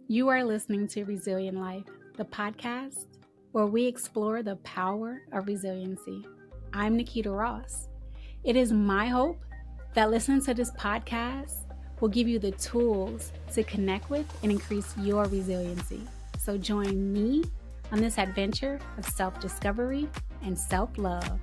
You are listening to Resilient Life, the podcast where we explore the power of resiliency. I'm Nikita Ross. It is my hope that listening to this podcast will give you the tools to connect with and increase your resiliency. So join me on this adventure of self-discovery and self-love.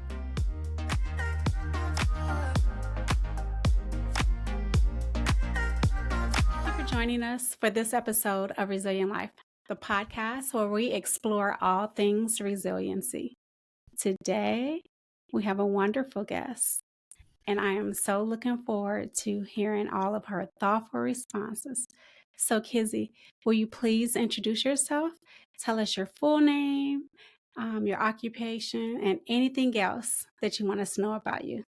Joining us for this episode of Resilient Life, the podcast where we explore all things resiliency. Today, we have a wonderful guest, and I am so looking forward to hearing all of her thoughtful responses. So, Kizzy, will you please introduce yourself? Tell us your full name, your occupation, and anything else that you want us to know about you.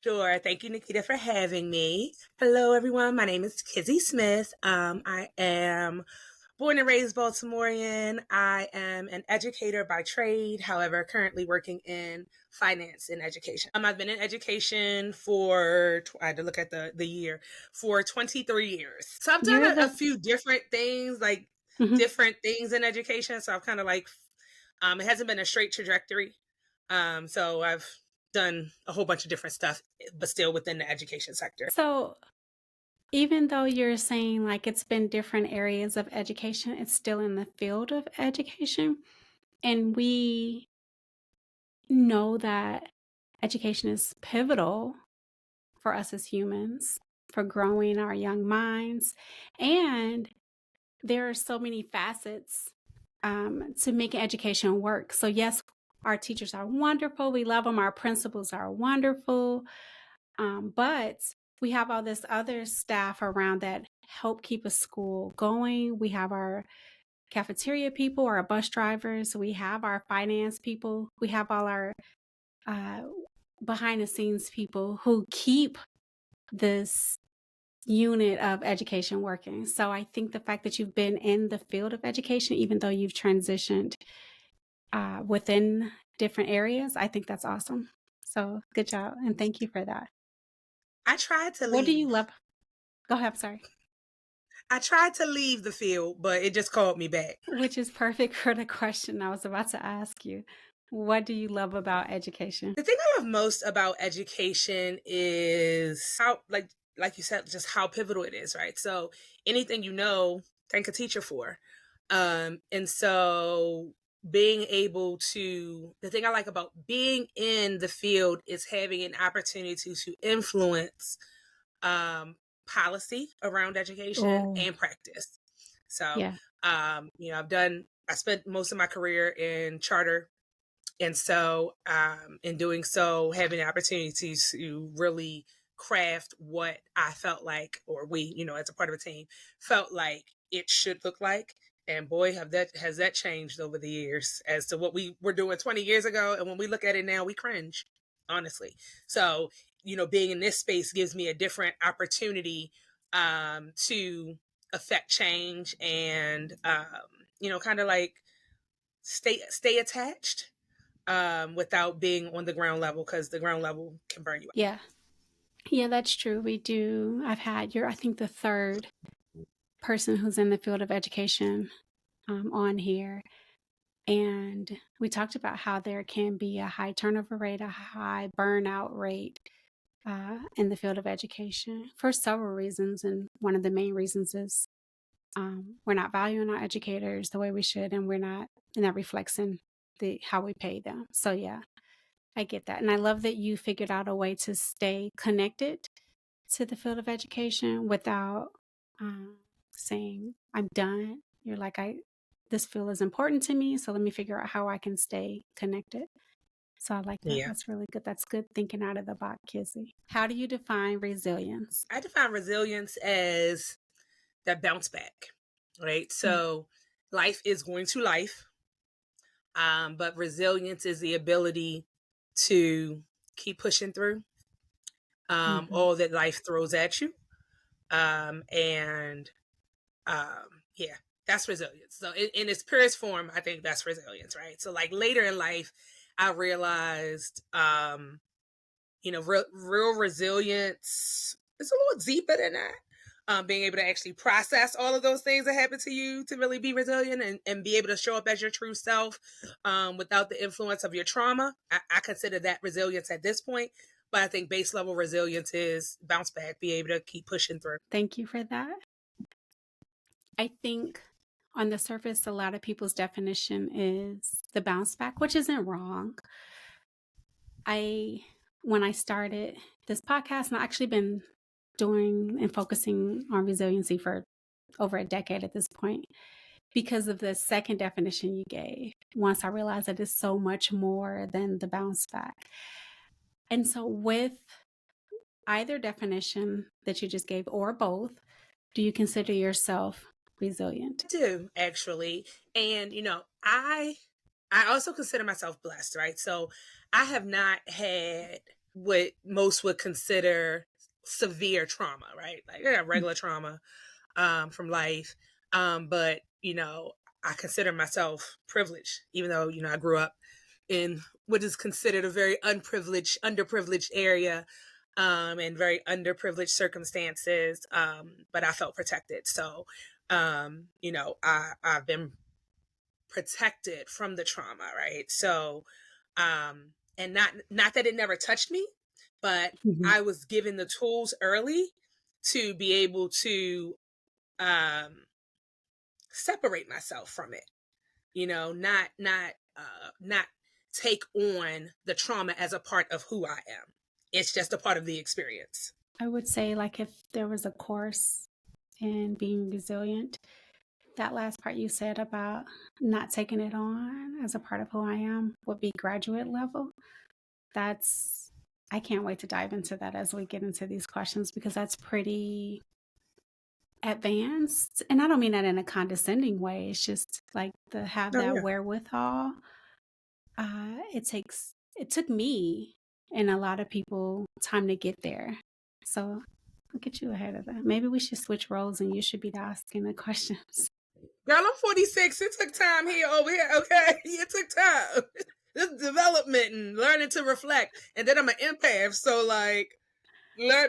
Sure. Thank you, Nikita, for having me. Hello, everyone. My name is Kizzy Smith. I am born and raised Baltimorean. I am an educator by trade, however, currently working in finance and education. I've been in education for, I had to look at the year, for 23 years. So I've done a few different things, different things in education. So I've kind of it hasn't been a straight trajectory. So I've done a whole bunch of different stuff, but still within the education sector. So even though you're saying it's been different areas of education, it's still in the field of education. And we know that education is pivotal for us as humans, for growing our young minds. And there are so many facets to make education work. So yes, our teachers are wonderful. We love them. Our principals are wonderful. But we have all this other staff around that help keep a school going. We have our cafeteria people, our bus drivers. We have our finance people. We have all our behind the scenes people who keep this unit of education working. So I think the fact that you've been in the field of education, even though you've transitioned within different areas, I think that's awesome. So good job. And thank you for that. I tried to leave. What do you love? Go ahead, sorry. I tried to leave the field, but it just called me back. Which is perfect for the question I was about to ask you. What do you love about education? The thing I love most about education is how, like you said, just how pivotal it is, right? So anything you know, thank a teacher for. And so being able to, the thing I like about being in the field is having an opportunity to influence policy around education and practice. So, yeah. I spent most of my career in charter. And so, in doing so, having the opportunity to really craft what I felt like, or we, as a part of a team, felt like it should look like. And boy, has that changed over the years as to what we were doing 20 years ago. And when we look at it now, we cringe, honestly. So, being in this space gives me a different opportunity to affect change and, kind of like stay attached without being on the ground level, because the ground level can burn you out. Yeah, that's true. We do. I've had I think the third person who's in the field of education on here. And we talked about how there can be a high turnover rate, a high burnout rate in the field of education for several reasons. And one of the main reasons is we're not valuing our educators the way we should, and that reflects in how we pay them. So yeah, I get that. And I love that you figured out a way to stay connected to the field of education without saying, I'm done. You're like, this field is important to me, so let me figure out how I can stay connected. So I like that. Yeah. That's really good. That's good thinking out of the box, Kizzy. How do you define resilience? I define resilience as that bounce back, right? So life is going to life, but resilience is the ability to keep pushing through all that life throws at you. Yeah, that's resilience. So in its purest form, I think that's resilience, right? So later in life, I realized, real resilience is a little deeper than that. being able to actually process all of those things that happen to you to really be resilient and be able to show up as your true self without the influence of your trauma. I consider that resilience at this point. But I think base level resilience is bounce back, be able to keep pushing through. Thank you for that. I think on the surface, a lot of people's definition is the bounce back, which isn't wrong. When I started this podcast, and I've actually been doing and focusing on resiliency for over a decade at this point, because of the second definition you gave, once I realized that it's so much more than the bounce back. And so, with either definition that you just gave or both, do you consider yourself resilient? I do, actually. And, I also consider myself blessed, right? So I have not had what most would consider severe trauma, right? Like I got regular trauma from life. But, I consider myself privileged, even though, I grew up in what is considered a very unprivileged, underprivileged area and very underprivileged circumstances. But I felt protected. So, I've been protected from the trauma, right? So, and not that it never touched me, but Mhm. I was given the tools early to be able to um, separate myself from it. Not take on the trauma as a part of who I am. It's just a part of the experience. I would say, like, if there was a course in being resilient, that last part you said about not taking it on as a part of who I am would be graduate level. That's, I can't wait to dive into that as we get into these questions because that's pretty advanced. And I don't mean that in a condescending way. It's just like to have Oh that yeah, wherewithal. It took me and a lot of people time to get there. So look at you ahead of that. Maybe we should switch roles and you should be asking the questions. girl, I'm 46. It took time here over here. Okay, it took time. This development and learning to reflect, and then I'm an empath, so like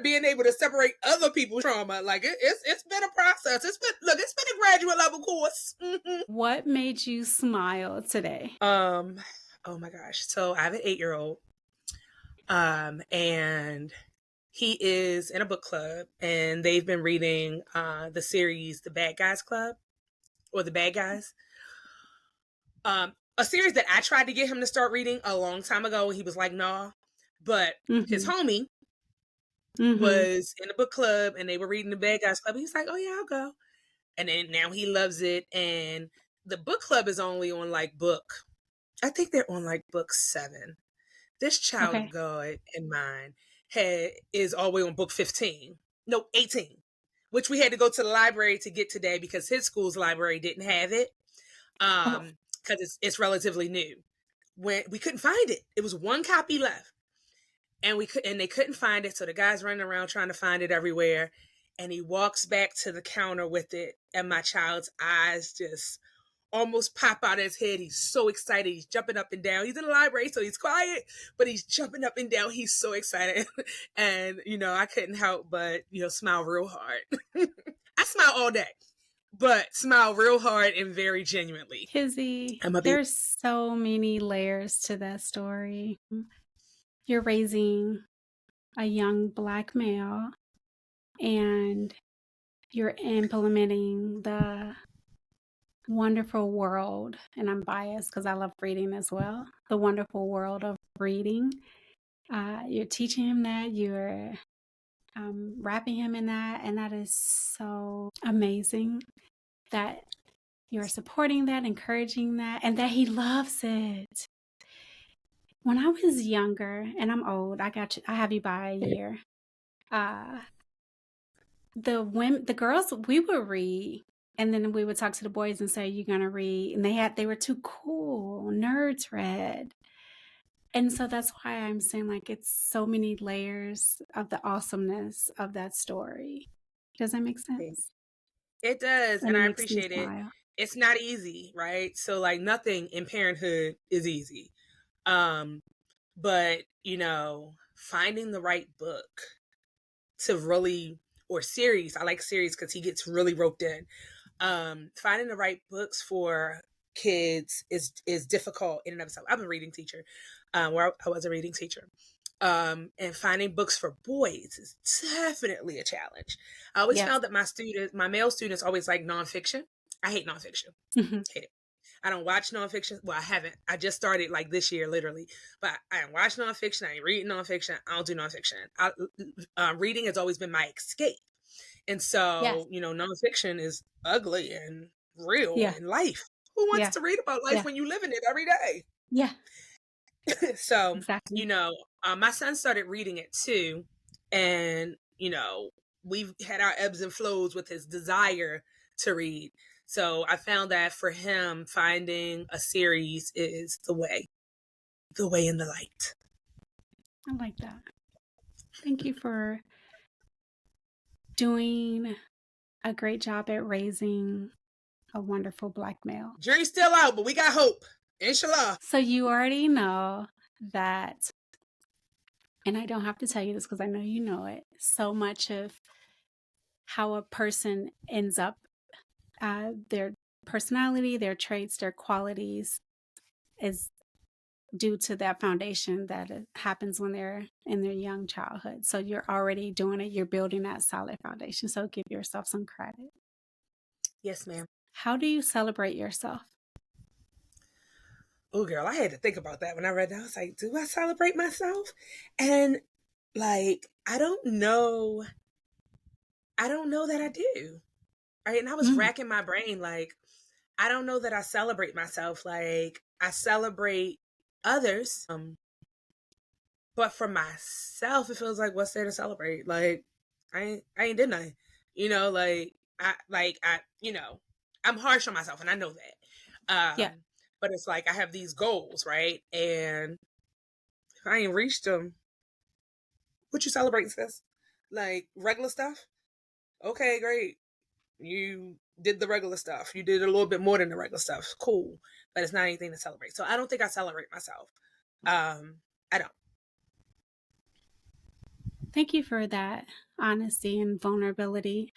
being able to separate other people's trauma. Like it's been a process. It's been a graduate level course. What made you smile today? Um, oh my gosh. So I have an 8-year-old, and he is in a book club, and they've been reading the series The Bad Guys Club or The Bad Guys. A series that I tried to get him to start reading a long time ago, and he was like, "Nah." But his Mm-hmm. homie Mm-hmm. was in a book club, and they were reading The Bad Guys Club. He's like, "Oh yeah, I'll go." And then now he loves it. And the book club is only on like book, I think they're on like book 7. This child of Okay. God and mine is all the way on book 15. No, 18, which we had to go to the library to get today because his school's library didn't have it. Oh, Because it's relatively new. When we couldn't find it, it was one copy left, and they couldn't find it. So the guy's running around trying to find it everywhere, and he walks back to the counter with it, and my child's eyes just almost pop out of his head. He's so excited. He's jumping up and down. He's in the library, so he's quiet, but he's jumping up and down. He's so excited. And, I couldn't help but, smile real hard. I smile all day, but smile real hard and very genuinely. Kizzy, I'm a baby. there's so many layers to that story. You're raising a young Black male and you're implementing the wonderful world, and I'm biased because I love reading as well, the wonderful world of reading. You're teaching him that, you're wrapping him in that, and that is so amazing that you're supporting that, encouraging that, and that he loves it. When I was younger, and I'm old, I have you by a year. Uh, the girls, we would read, and then we would talk to the boys and say, "You're gonna read," and they were too cool. Nerds read, and so that's why I'm saying like it's so many layers of the awesomeness of that story. Does that make sense? It does, And and it I makes me appreciate it. smile. It's not easy, right? So like nothing in parenthood is easy. Um, but finding the right book to really or series. I like series because he gets really roped in. Finding the right books for kids is difficult in and of itself. I'm a reading teacher, where I was a reading teacher. And finding books for boys is definitely a challenge. I always Yes. found that my male students always like nonfiction. I hate nonfiction. Mhm. Hate it. I don't watch nonfiction. Well, I haven't. I just started like this year, literally. But I ain't watch nonfiction. I ain't reading nonfiction. I don't do nonfiction. Reading has always been my escape. And Yes. so, nonfiction is ugly and real Yeah. in life. Who wants Yeah. to read about life Yeah. when you live in it every day? Yeah. So, Exactly. my son started reading it too. And, we've had our ebbs and flows with his desire to read. So I found that for him, finding a series is the way in the light. I like that. Thank you for doing a great job at raising a wonderful Black male. Jury's still out, but we got hope. Inshallah. So you already know that, and I don't have to tell you this because I know you know it, so much of how a person ends up, their personality, their traits, their qualities is due to that foundation that happens when they're in their young childhood. So you're already doing it. You're building that solid foundation. So give yourself some credit. Yes, ma'am. How do you celebrate yourself? Oh, girl, I had to think about that when I read that. I was like, do I celebrate myself? And like, I don't know. I don't know that I do. Right. And I was Mm, racking my brain, like, I don't know that I celebrate myself. Like, I celebrate others. But for myself, it feels like what's there to celebrate? Like, I ain't did nothing. Like I'm harsh on myself and I know that. yeah. But it's like I have these goals, right? And if I ain't reached them, what you celebrating, sis? Like regular stuff? Okay, great. You did the regular stuff. You did a little bit more than the regular stuff. Cool. But it's not anything to celebrate. So I don't think I celebrate myself. I don't. Thank you for that honesty and vulnerability.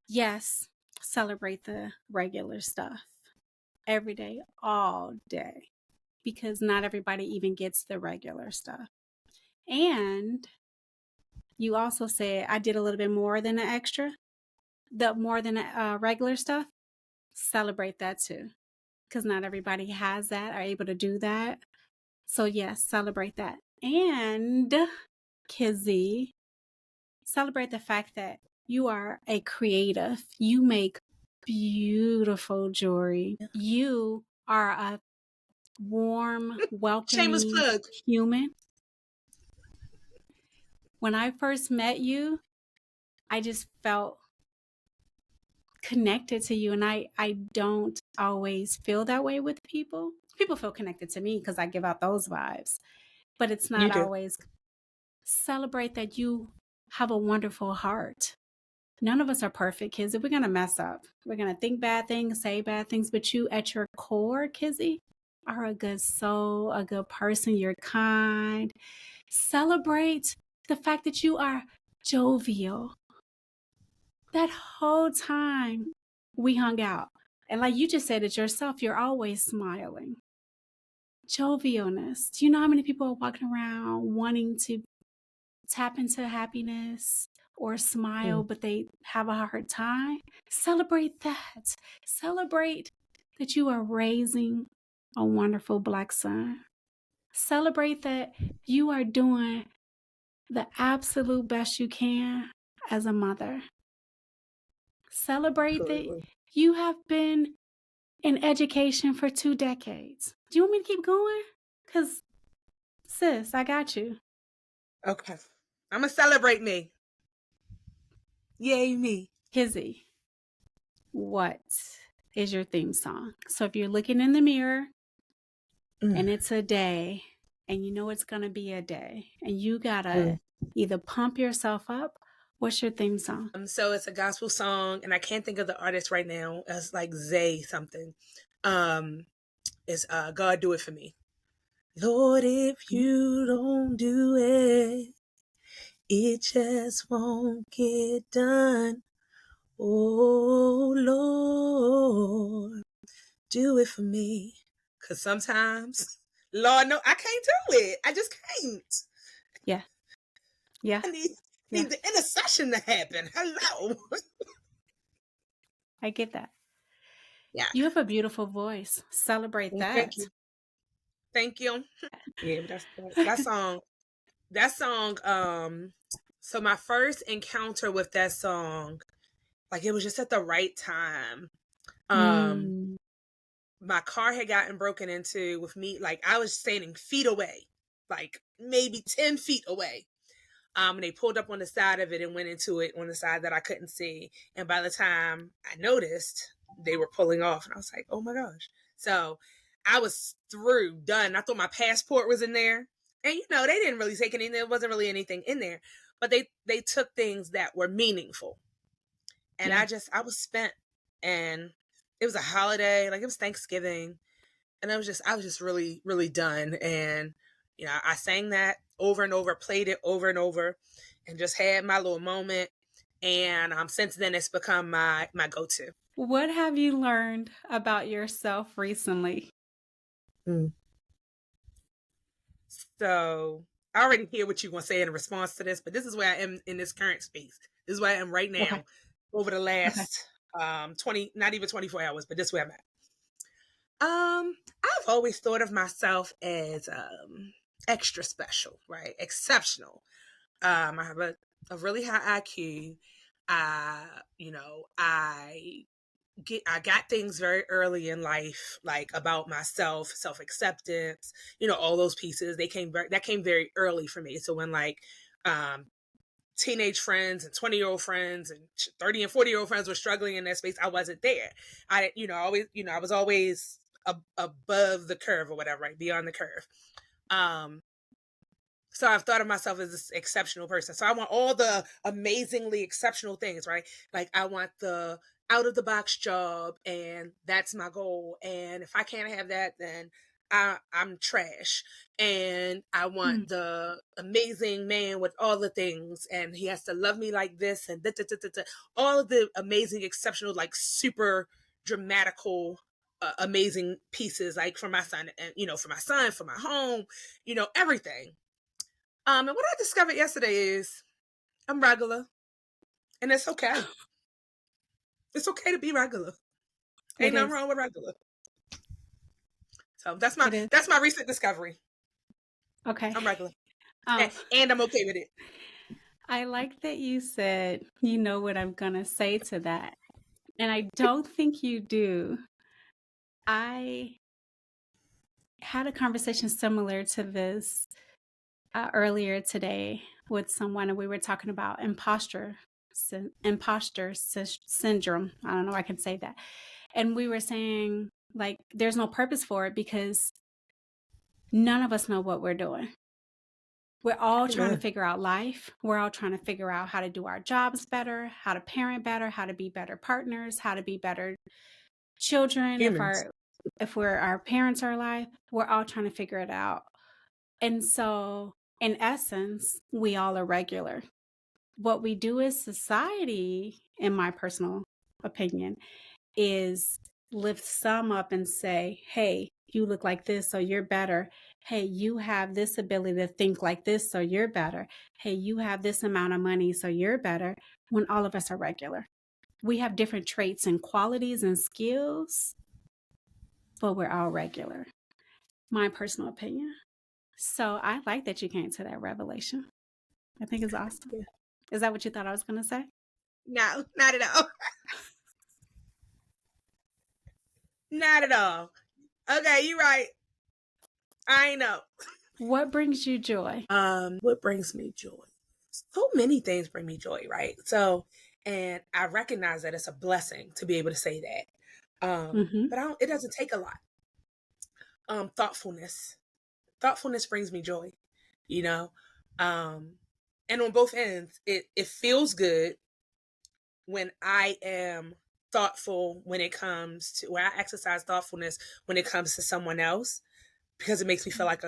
Yes, celebrate the regular stuff every day, all day, because not everybody even gets the regular stuff. And you also said I did a little bit more than the extra, the more than regular stuff. Celebrate that too, because not everybody has that, are able to do that. So yes, celebrate that. And Kizzy, celebrate the fact that you are a creative. You make beautiful jewelry. You are a warm, Shameless welcoming plug. human. When I first met you, I just felt connected to you. And I don't always feel that way with people. People feel connected to me because I give out those vibes, but it's You not do. always. Celebrate that you have a wonderful heart. None of us are perfect, kids. We're going to mess up. We're going to think bad things, say bad things, but you at your core, Kizzy, are a good soul, a good person. You're kind. Celebrate the fact that you are jovial. That whole time we hung out, and like you just said it yourself, you're always smiling. Jovialness. Do you know how many people are walking around wanting to tap into happiness or smile, Mm. but they have a hard time? Celebrate that. Celebrate that you are raising a wonderful Black son. Celebrate that you are doing the absolute best you can as a mother. Celebrate that Absolutely. you have been in education for 2 decades. Do you want me to keep going? Because, sis, I got you. Okay. I'm gonna celebrate me. Yay me. Kizzy, what is your theme song? So if you're looking in the mirror and Mm. it's a day and you know it's going to be a day and you got to Mm. either pump yourself up, what's your theme song? So it's a gospel song, and I can't think of the artist right now. It's like Zay something. Um, it's God do it for me. Lord, if you don't do it, It just won't get done. Oh Lord, do it for me. Cause sometimes, Lord, no, I can't do it. I just can't. Yeah. Yeah. I Yeah. need the intercession to happen. Hello. I get that. Yeah. You have a beautiful voice. Celebrate Well, thank that. you. Thank you. Yeah, but that song. That song. So my first encounter with that song, like it was just at the right time. Um, Mm. my car had gotten broken into with me. Like I was standing feet away, like maybe 10 feet away. And they pulled up on the side of it and went into it on the side that I couldn't see. And by the time I noticed, they were pulling off, and I was like, "Oh my gosh!" So I was through, done. I thought my passport was in there, and they didn't really take anything. There wasn't really anything in there, but they took things that were meaningful, and Yeah. I was spent, and it was a holiday, like it was Thanksgiving, and I was just really really done, and I sang that over and over, played it over and over, and just had my little moment, and since then it's become my go-to. What have you learned about yourself recently? Mm. So I already hear what you're going to say in response to this, but this is where I am in this current space. This is where I am right Okay. now over the Okay. last 20, not even 24 hours, but this is where I'm at. I've always thought of myself as extra special, right? Exceptional. I have a really high IQ. I got things very early in life, like about myself, self acceptance, all those pieces. That came very early for me. So when like um teenage friends and 20-year-old friends and 30 and 40-year-old friends were struggling in that space, I wasn't there. I was always above the curve or whatever, right? Beyond the curve. Um, so I've thought of myself as this exceptional person. So I want all the amazingly exceptional things, right? Like I want the out of the box job, and that's my goal. And if I can't have that, then I'm trash. And I Mm. want the amazing man with all the things, and he has to love me like this, and all of the amazing, exceptional, like super dramatical, amazing pieces, like for my son, and for my son, for my home, everything. And what I discovered yesterday is I'm regular, and it's okay. It's okay to be regular. It Ain't nothing is. wrong with regular. So It is. that's my recent discovery. Okay. I'm regular, Um, and I'm okay with it. I like that you said you know what I'm gonna say to that. And I don't think you do. I had a conversation similar to this earlier today with someone, and we were talking about syndrome. I don't know if I can say that. And we were saying, like, there's no purpose for it because none of us know what we're doing. We're all trying to Amen. figure out life. We're all trying to figure out how to do our jobs better, how to parent better, how to be better partners, how to be better children Humans. if we're our parents are alive. We're all trying to figure it out. And so in essence, we all are regular. What we do as society, in my personal opinion, is lift some up and say, hey, you look like this, so you're better. Hey, you have this ability to think like this, so you're better. Hey, you have this amount of money, so you're better. When all of us are regular, we have different traits and qualities and skills, but we're all regular. My personal opinion. So I like that you came to that revelation. I think it's awesome. Yeah. Is that what you thought I was going to say? No, not at all. Not at all. Okay, you're right. I know. What brings you joy? What brings me joy? So many things bring me joy, right? So, and I recognize that it's a blessing to be able to say that. Mm-hmm. But it doesn't take a lot. Thoughtfulness. Thoughtfulness brings me joy, you know. Um, and on both ends, it feels good when I am thoughtful when it comes to when I exercise thoughtfulness when it comes to someone else, because it makes me feel like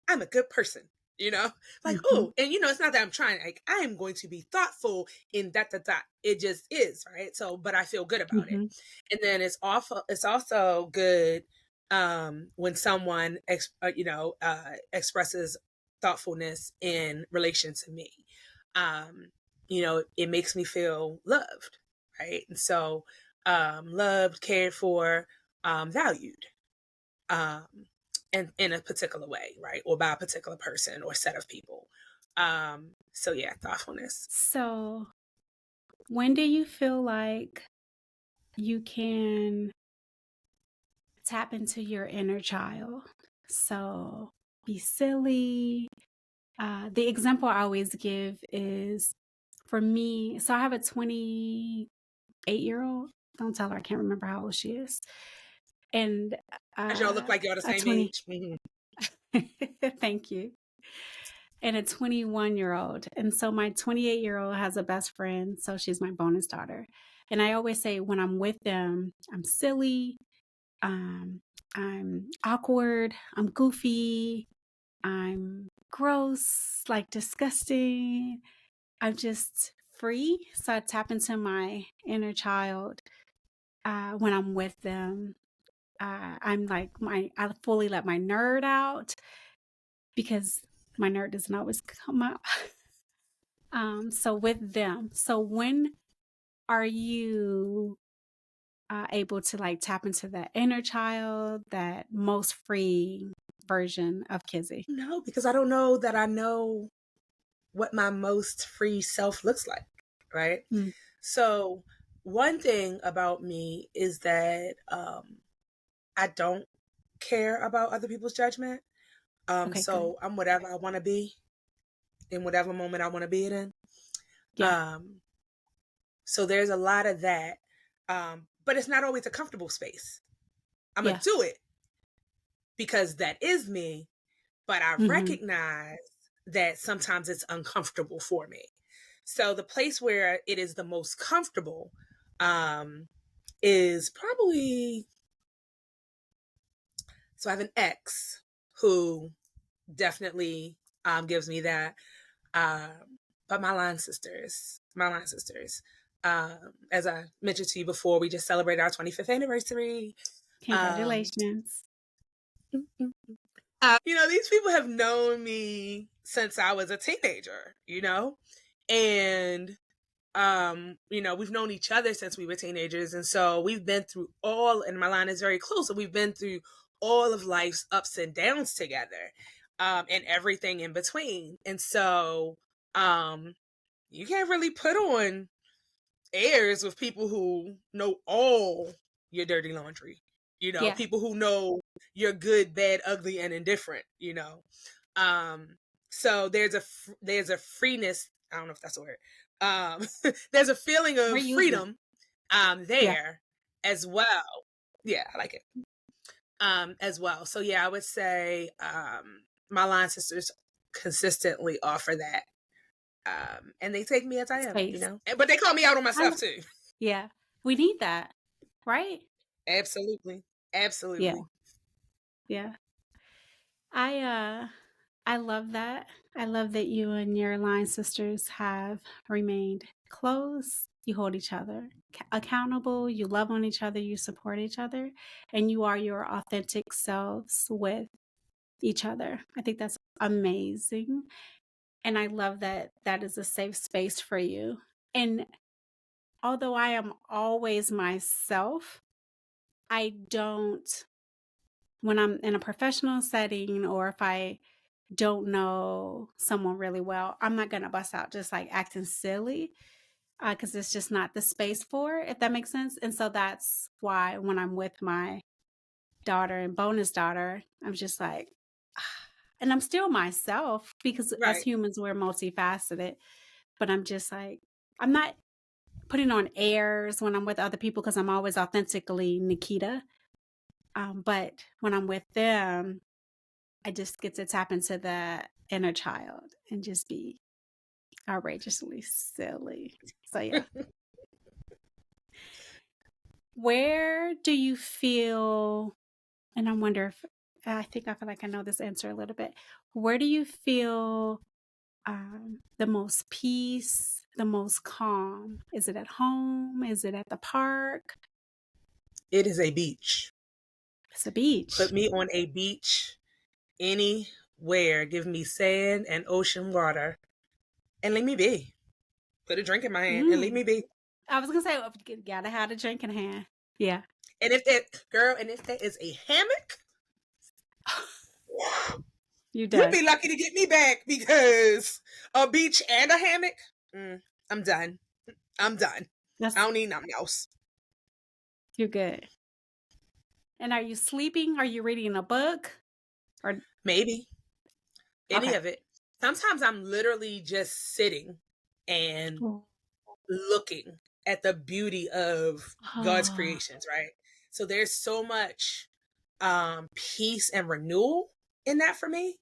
I'm a good person. you know, like, Mhm. oh, and it's not that I'm trying, like, I am going to be thoughtful in that. It just is, right? So, but I feel good about it. Mhm. And then it's also good when someone expresses thoughtfulness in relation to me. It makes me feel loved, right? And so loved, cared for, valued, um, in a particular way, right? Or by a particular person or set of people. So yeah, thoughtfulness. So, when do you feel like you can tap into your inner child? So, be silly. The example I always give is for me. So, I have a 28-year-old. Don't tell her, I can't remember how old she is. And As y'all look like y'all the a same 20, age. Mhm. thank you. And a 21-year-old. And so my 28-year-old has a best friend. So she's my bonus daughter. And I always say when I'm with them, I'm silly, um, I'm awkward, I'm goofy, I'm gross, like disgusting. I'm just free. So I tap into my inner child when I'm with them. I'm like I fully let my nerd out because my nerd doesn't always come out. So with them, so when are you able to like tap into that inner child, that most free version of Kizzy? No, because I don't know that I know what my most free self looks like, right? Mm, So one thing about me is that I don't care about other people's judgment. okay, good. So I'm whatever I want to be in whatever moment I want to be it in. Yeah, Um, so there's a lot of that. But it's not always a comfortable space. I'm gonna yeah. do it because that is me, but I Hmm. recognize that sometimes it's uncomfortable for me. So the place where it is the most comfortable um, is probably, so I have an ex who definitely gives me that. But my line sisters, as I mentioned to you before, we just celebrated our 25th anniversary. Um, Congratulations. these people have known me since I was a teenager, and we've known each other since we were teenagers. And so we've been through and my line is very close. So we've been through all of life's ups and downs together, and everything in between. And so, you can't really put on airs with people who know all your dirty laundry, Yeah, people who know you're good, bad, ugly, and indifferent, Um, so there's a freeness. I don't know if that's a word. There's a feeling we're of using it. freedom Yeah, there as well. Yeah, I like it. As well. So yeah, I would say my line sisters consistently offer that. And they take me as I am, space. But they call me out on my I stuff lo- too. yeah, we need that, right? Absolutely. Yeah, Absolutely. yeah. I uh I love that. I love that you and your line sisters have remained close. You hold each other accountable, you love on each other, you support each other, and you are your authentic selves with each other. I think that's amazing. And I love that that is a safe space for you. And although I am always myself, I don't, when I'm in a professional setting or if I don't know someone really well, I'm not going to bust out just like acting silly because it's just not the space for it, if that makes sense. And so that's why when I'm with my daughter and bonus daughter, I'm just like, and I'm still myself because as Right. humans, we're multifaceted, but I'm just like, I'm not putting on airs when I'm with other people because I'm always authentically Nikita. But when I'm with them, I just get to tap into the inner child and just be outrageously silly. So yeah. Where do you feel, and I wonder if I think I feel like I know this answer a little bit. Where do you feel the most peace, the most calm? Is it at home? Is it at the park? It is a beach. It's a beach. Put me on a beach anywhere. Give me sand and ocean water and leave me be. Put a drink in my hand and leave Mm. me be. I was gonna say, well, you gotta have a drink in hand. Yeah, And if that girl, and if that is a hammock, you you'd done. be lucky to get me back because a beach and a hammock, I'm done. I'm done. I That's don't need nothing else. you're good. And are you sleeping? Are you reading a book? Or Maybe any okay. of it. Sometimes I'm literally just sitting and Oh, looking at the beauty of God's creations, right? So there's so much peace and renewal in that for me.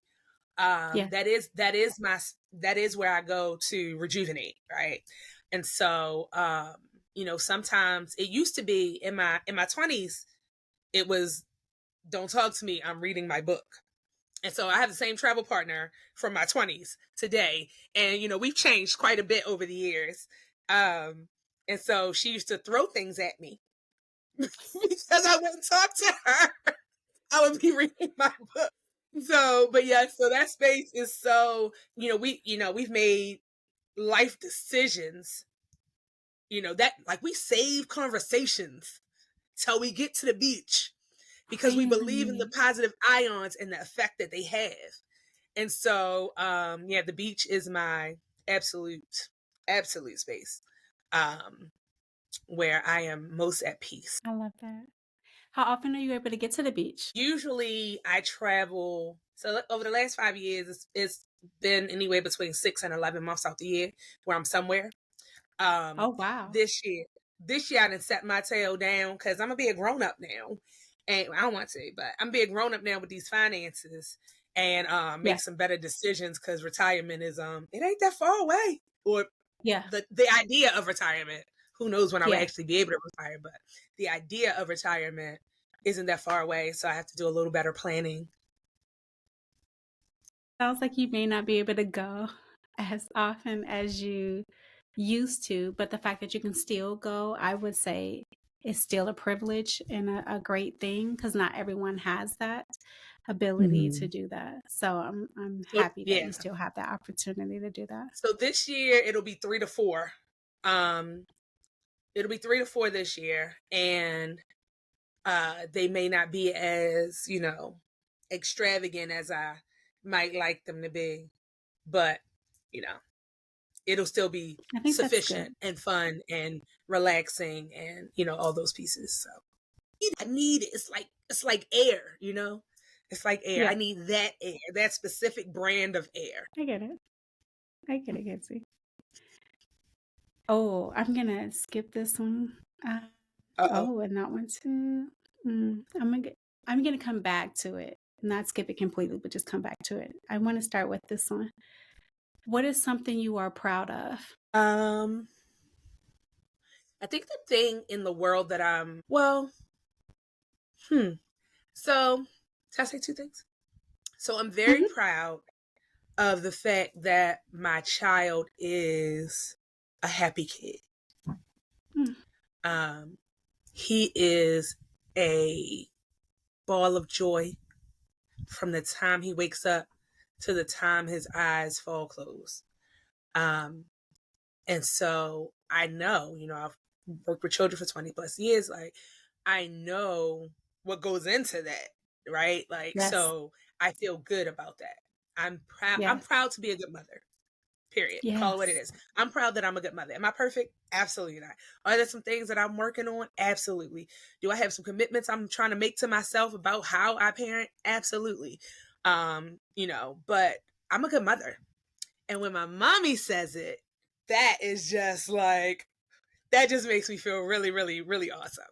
yeah, That is where I go to rejuvenate, right? And so sometimes it used to be in my 20s, it was don't talk to me, I'm reading my book. And so I have the same travel partner from my 20s today. And, we've changed quite a bit over the years. And so she used to throw things at me because I wouldn't talk to her. I would be reading my book. So, but yeah, so that space is so, we've made life decisions, that like we save conversations till we get to the beach because we believe in the really? positive ions and the effect that they have. And so, yeah, the beach is my absolute, absolute space where I am most at peace. I love that. How often are you able to get to the beach? Usually I travel. So over the last 5 years, it's been anywhere between 6 and 11 months out the year where I'm somewhere. Um, Oh, wow. this year, I didn't set my tail down because I'm gonna be a grown up now, and I don't want to, but I'm be a grown up now with these finances and Yeah, make some better decisions because retirement is it ain't that far away, or yeah, the idea of retirement. Who knows when I would yeah. actually be able to retire, but the idea of retirement isn't that far away, so I have to do a little better planning. Sounds like you may not be able to go as often as you used to, but the fact that you can still go, I would say is still a privilege and a great thing because not everyone has that ability to Mhm. do that. So I'm So happy that yeah, you still have that opportunity to do that. so this year it'll be 3 to 4. Um, it'll be 3 to 4 this year, and they may not be as extravagant as I might like them to be, but you know it'll still be I think that's sufficient good. and fun and relaxing and all those pieces. So I need it. It's like air, it's like air. I Yeah, need that air, that specific brand of air. I get it. I get it, Getsy. Oh, I'm gonna skip this one. Uh, Uh-oh. oh, and that one too. I'm gonna come back to it. Not skip it completely, but just come back to it. I want to start with this one. What is something you are proud of? um I think the thing in the world that well, hmm so can I say two things? So I'm very Mhm. proud of the fact that my child is a happy kid. Mm. Um, he is a ball of joy from the time he wakes up to the time his eyes fall closed. Um, and so I know, I've worked with children for 20 plus years. Like, I know what goes into that, right? Like, Yes, so I feel good about that. I'm proud. I'm yes, proud to be a good mother. Period. Call it what it yes. is. I'm proud that I'm a good mother. Am I perfect? Absolutely not. Are there some things that I'm working on? Absolutely. Do I have some commitments I'm trying to make to myself about how I parent? Absolutely. But I'm a good mother. And when my mommy says it, that is just like that just makes me feel really, really, really awesome.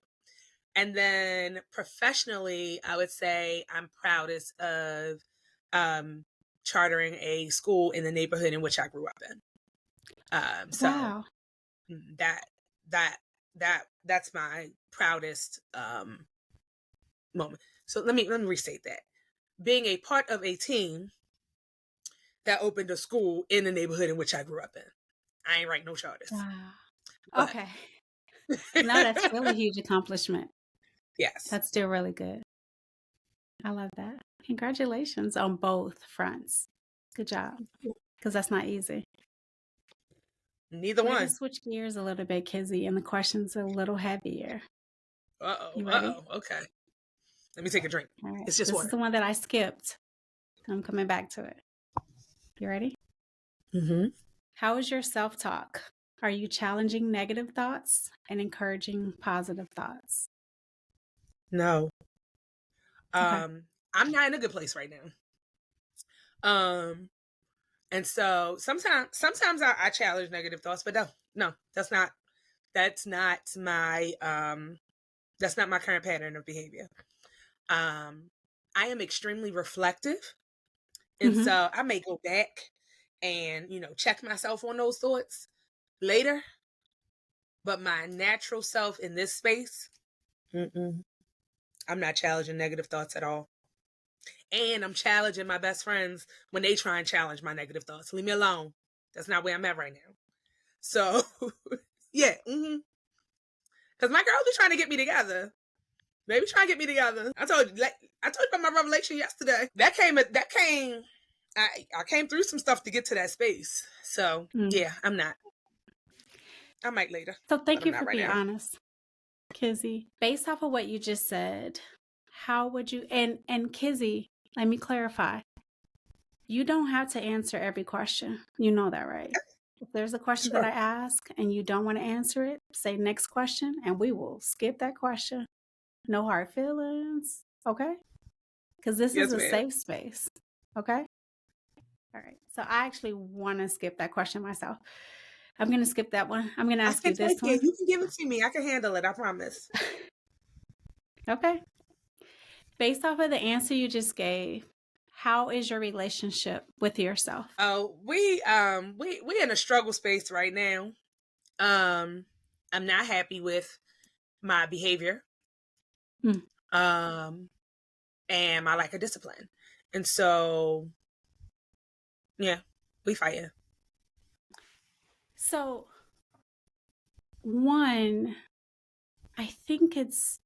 And then professionally, I would say I'm proudest of um chartering a school in the neighborhood in which I grew up in. So Wow. that that that's my proudest moment. So let me restate that. being a part of a team that opened a school in the neighborhood in which I grew up in. I ain't write no charters, Wow. but Okay. No, that's still a huge accomplishment. yes, That's still really good. I love that. Congratulations on both fronts. Good job, because that's not easy. neither We're gonna one. switch gears a little bit, Kizzy, and the question's a little heavier. You ready? Okay. Let me take a drink. All right. It's just This is water. the one that I skipped. I'm coming back to it. You ready? Mm-hmm. How is your self-talk? Are you challenging negative thoughts and encouraging positive thoughts? No. Okay. I'm not in a good place right now. And so sometimes I challenge negative thoughts, but no, that's not my that's not my current pattern of behavior. Um, I am extremely reflective, and Mhm. so I may go back and check myself on those thoughts later. But my natural self in this space, mm-mm, I'm not challenging negative thoughts at all. And I'm challenging my best friends when they try and challenge my negative thoughts. Leave me alone. That's not where I'm at right now. So, yeah. Because my girls be trying to get me together. They be trying to get me together. I told you about my revelation yesterday. I came through some stuff to get to that space. So, Mm. yeah, I'm not. I might later, So but thank I'm you not for right being now. honest, Kizzy. Based off of what you just said, how would you and Kizzy, let me clarify. You don't have to answer every question. You know that, right? If there's a question that Sure. I ask and you don't want to answer it, say next question and we will skip that question. No hard feelings. Okay? Because this is Yes, a ma'am. safe space. Okay? All right. So I actually want to skip that question myself. I'm going to skip that one. I'm going to I ask can you this take it. one. You can give it to me. I can handle it. I promise. Okay. Based off of the answer you just gave, how is your relationship with yourself? Oh, we in a struggle space right now. I'm not happy with my behavior. Hmm. Um, and my lack of discipline. And so, yeah, we fighting. So, one, I think it's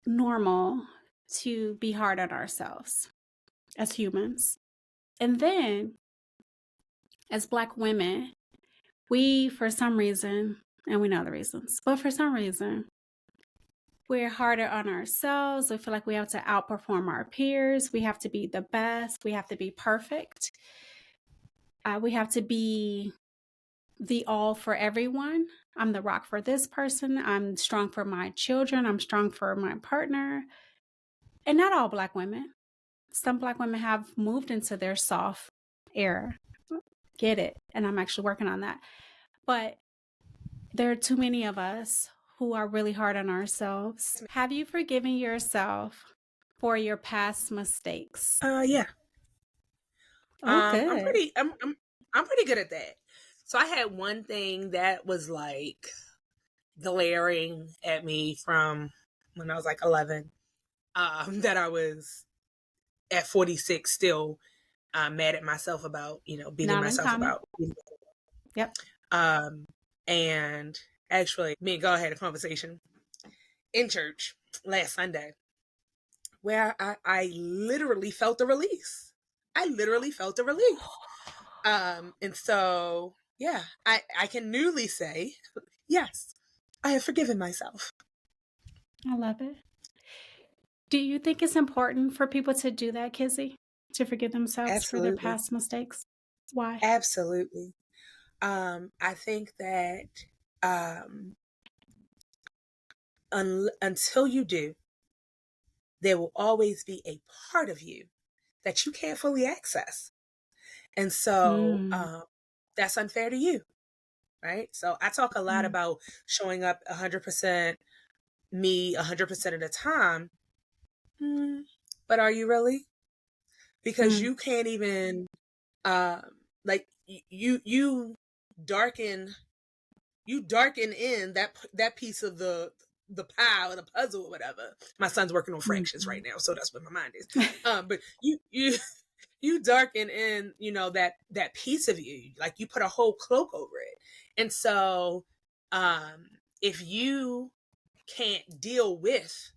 normal to be hard on ourselves as humans. And then, as Black women, we, for some reason, and we know the reasons, but for some reason, we're harder on ourselves. We feel like we have to outperform our peers. We have to be the best. We have to be perfect. We have to be the all for everyone. I'm the rock for this person. I'm strong for my children. I'm strong for my partner. And not all Black women. Some Black women have moved into their soft era. Get it. And I'm actually working on that. But there are too many of us who are really hard on ourselves. Have you forgiven yourself for your past mistakes? Yeah. Oh, I'm good. pretty. I'm pretty good at that. So I had one thing that was like glaring at me from when I was like 11. That I was at 46 still mad at myself about. Beating Not myself uncommon. about. Yep. Um, and actually, me and God had a conversation in church last Sunday where I literally felt a release. I literally felt a relief. And so, yeah, I can newly say, yes, I have forgiven myself. I love it. Do you think it's important for people to do that, Kizzy? To forgive themselves for their Absolutely. past mistakes? Why? Absolutely. I think that um, until you do, there will always be a part of you that you can't fully access. And so Mm, that's unfair to you, right? So I talk a lot mm, about showing up 100% me 100% of the time. Mm, but are you really? Because mm, you can't even um like darken you darken in that piece of the pie or the puzzle or whatever. My son's working on fractions Mhm. right now, so that's where my mind is. But you darken in, that piece of you, like you put a whole cloak over it. And so if you can't deal with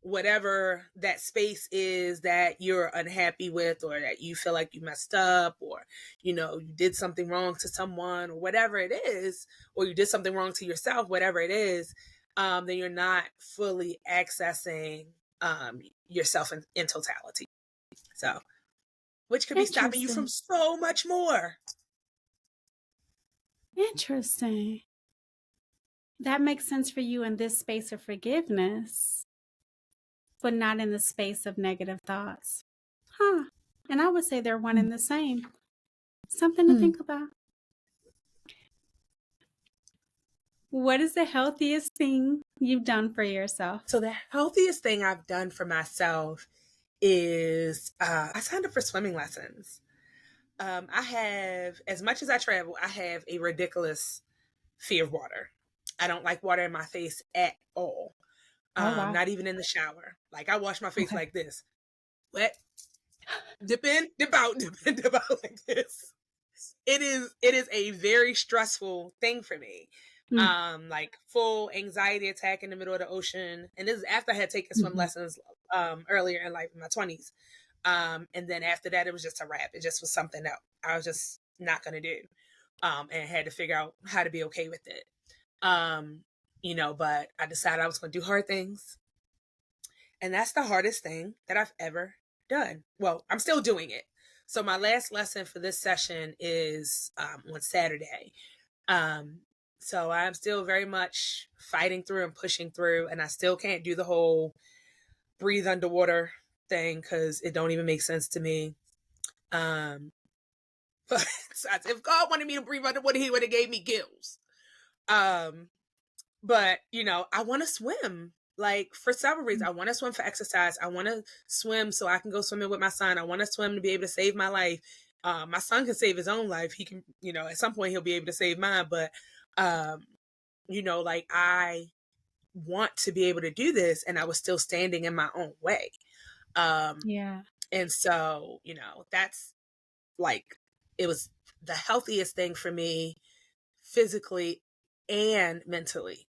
whatever that space is that you're unhappy with, or that you feel like you messed up, or you did something wrong to someone, or whatever it is, or you did something wrong to yourself, whatever it is, then you're not fully accessing yourself in totality. So, which could be stopping you from Interesting. so much more. Interesting. That makes sense for you in this space of forgiveness, but not in the space of negative thoughts. Huh. And I would say they're one and the same. Something to Mm. think about. What is the healthiest thing you've done for yourself? So the healthiest thing I've done for myself is I signed up for swimming lessons. I have, as much as I travel, I have a ridiculous fear of water. I don't like water in my face at all. Oh, wow. Not even in the shower. Like I wash my face Okay. like this, wet, dip in, dip out, dip in, dip out like this. It is a very stressful thing for me. Mm, Like full anxiety attack in the middle of the ocean. And this is after I had taken swim mhm. lessons earlier in life, in my 20s. And then after that it was just a wrap. It just was something that I was just not gonna do. And had to figure out how to be okay with it. But I decided I was gonna do hard things. And that's the hardest thing that I've ever done. Well, I'm still doing it. So my last lesson for this session is on Saturday. Um, so I'm still very much fighting through and pushing through, and I still can't do the whole breathe underwater thing because it don't even make sense to me. Um, but if God wanted me to breathe underwater, He would have gave me gills. Um, But, I want to swim, like, for several reasons. I want to swim for exercise. I want to swim so I can go swimming with my son. I want to swim to be able to save my life. My son can save his own life. He can, at some point he'll be able to save mine. But, um, like, I want to be able to do this, and I was still standing in my own way. Um, Yeah. and so, that's like, it was the healthiest thing for me physically and mentally.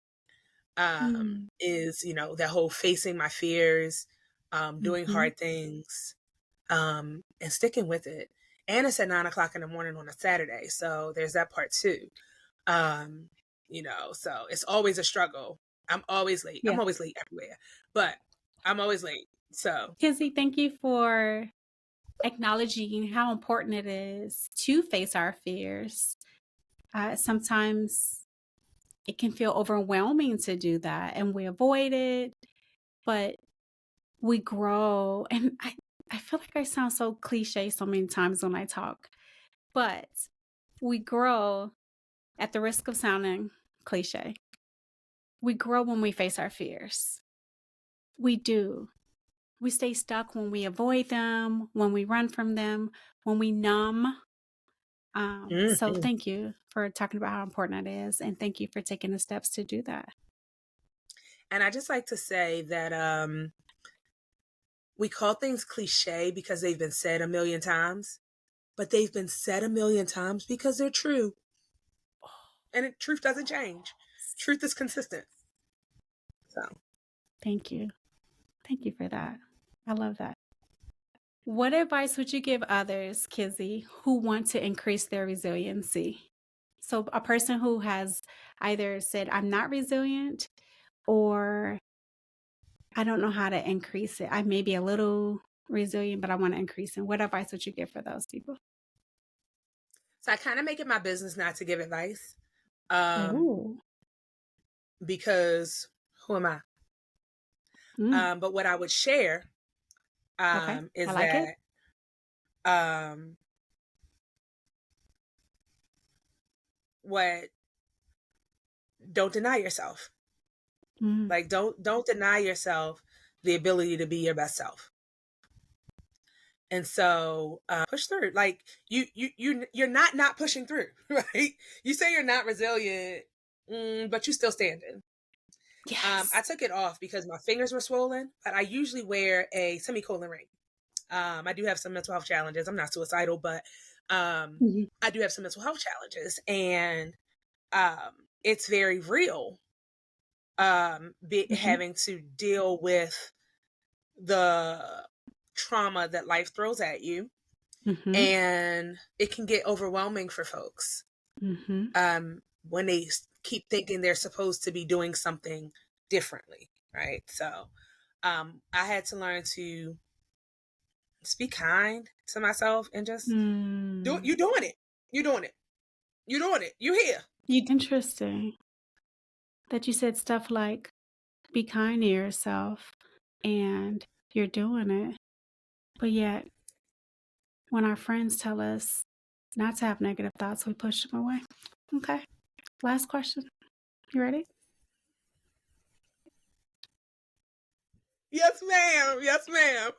Mm, Is that whole facing my fears, doing mhm. hard things, and sticking with it. And it's at 9 o'clock in the morning on a Saturday, so there's that part too. um so it's always a struggle. I'm always late. I'm Yeah. always late everywhere, but I'm always late. So Kizzy, thank you for acknowledging how important it is to face our fears. Sometimes it can feel overwhelming to do that and we avoid it, but we grow. And I feel like I sound so cliche so many times when I talk, but we grow at the risk of sounding cliche. We grow when we face our fears. We do. We stay stuck when we avoid them, when we run from them, when we numb. So mhm. thank you for talking about how important it is, and thank you for taking the steps to do that. And I just like to say that we call things cliche because they've been said a million times, but they've been said a million times because they're true. And truth doesn't change. Truth is consistent. So Thank you. Thank you for that. I love that. What advice would you give others, Kizzy, who want to increase their resiliency? So, a person who has either said, I'm not resilient, or I don't know how to increase it. I may be a little resilient, but I want to increase it. What advice would you give for those people? I kind of make it my business not to give advice, um, Oh, because who am I? mm, But what I would share okay. I is like it. that um, what don't deny yourself. Mm, Like don't deny yourself the ability to be your best self. And so push through. Like you're not pushing through, right? You say you're not resilient, but you still standing. Yes. I took it off because my fingers were swollen, but I usually wear a semicolon ring. I do have some mental health challenges. I'm not suicidal, but Mhm. I do have some mental health challenges, and it's very real. Mhm. Having to deal with the trauma that life throws at you, Mhm. and it can get overwhelming for folks Mhm. when they keep thinking they're supposed to be doing something differently, right? So I had to learn to just be kind to myself and just do it. Mm. You're doing it. You're doing it. You're doing it. You're here. Interesting that you said stuff like, "Be kind to yourself," and you're doing it, but yet when our friends tell us not to have negative thoughts, we push them away. Okay. Last question. You ready? Yes, ma'am. Yes, ma'am.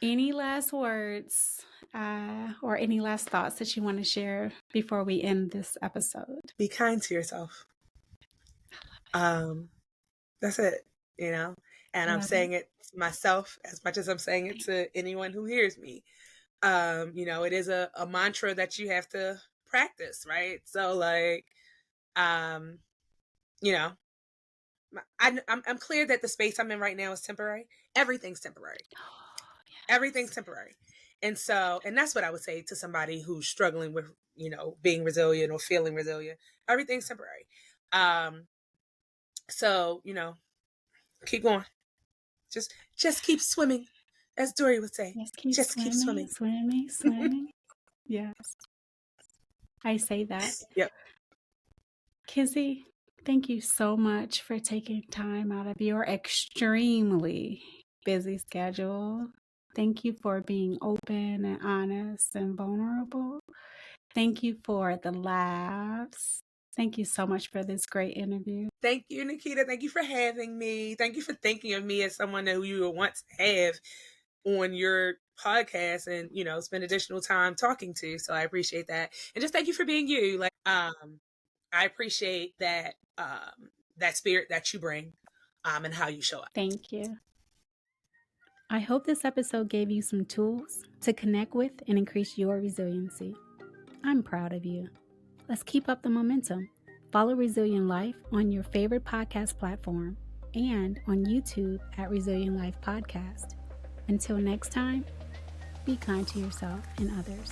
Any last words or any last thoughts that you want to share before we end this episode? Be kind to yourself. Um, that's it, you know? And I I'm love it. saying it to myself as much as I'm saying it to anyone who hears me. It is a mantra that you have to practice, right? So like, um, you know, I'm clear that the space I'm in right now is temporary. Everything's temporary. Oh, Everything's yes. temporary. And that's what I would say to somebody who's struggling with, being resilient or feeling resilient. Everything's temporary. Um, so, keep going. Just keep swimming. As Dory would say. Yes, keep Just keep swimming, swimming. swimming, swimming. Yes, I say that. Yep. Kizzy, thank you so much for taking time out of your extremely busy schedule. Thank you for being open and honest and vulnerable. Thank you for the laughs. Thank you so much for this great interview. Thank you, Nikita. Thank you for having me. Thank you for thinking of me as someone who you would want to have on your podcast and, spend additional time talking to. So I appreciate that. And just thank you for being you. I appreciate that spirit that you bring, and how you show up. Thank you. I hope this episode gave you some tools to connect with and increase your resiliency. I'm proud of you. Let's keep up the momentum. Follow Resilient Life on your favorite podcast platform and on YouTube at Resilient Life Podcast. Until next time, be kind to yourself and others.